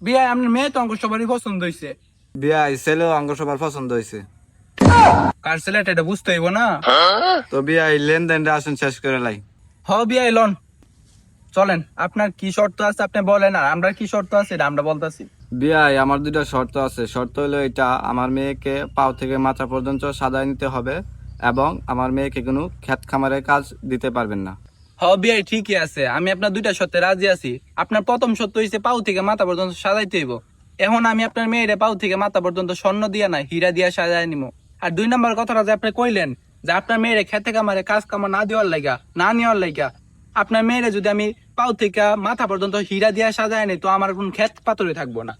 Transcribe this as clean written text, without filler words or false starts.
বিয়া আপনার মেয়ে তো অঙ্ক সবারই পছন্দ হয়েছে। বিয়াই ছেলেও অঙ্গ সবার পছন্দ হয়েছে। কার ছেলেটা এটা বুঝতে হইব না? তো বিয়াই লেনদেনটা আসুন শেষ করে লাই। হ বিয়া লন চলেন, আপনার কি শর্ত আছে আপনি বলেন, আর আমরা কি শর্ত আছে এটা আমরা বলতেছি। বিয়াই আমার দুইটা শর্ত আছে। শর্ত হলো এটা, আমার মেয়েকে পাও থেকে মাথা পর্যন্ত সাজায় নিতে হবে এবং আমার মেয়েকে কোনো ক্ষেত খামারের কাজ দিতে পারবেন না। হ বিয়াই ঠিকই আছে, আমি আপনার দুইটা শর্তে রাজি আছি। আপনার প্রথম শর্ত হইছে পাও থেকে মাথা পর্যন্ত সাজাইতে হইব। এখন আমি আপনার মেয়েরে পাও থেকে মাথা পর্যন্ত স্বর্ণ দিয়া না হীরা দিয়া সাজায় নিব। আর 2 নম্বর কথাটা যে আপনি কইলেন যে আপনার মেয়েরে খেতে কামারে কাজ কামা না দেওয়ার লাইগা, না নেওয়ার লাইগা, আপনার মেয়েরে যদি আমি পাও থেকে মাথা পর্যন্ত হীরা দিয়া সাজায় নি তো আমার কোন ক্ষেত পাথরে থাকবো না।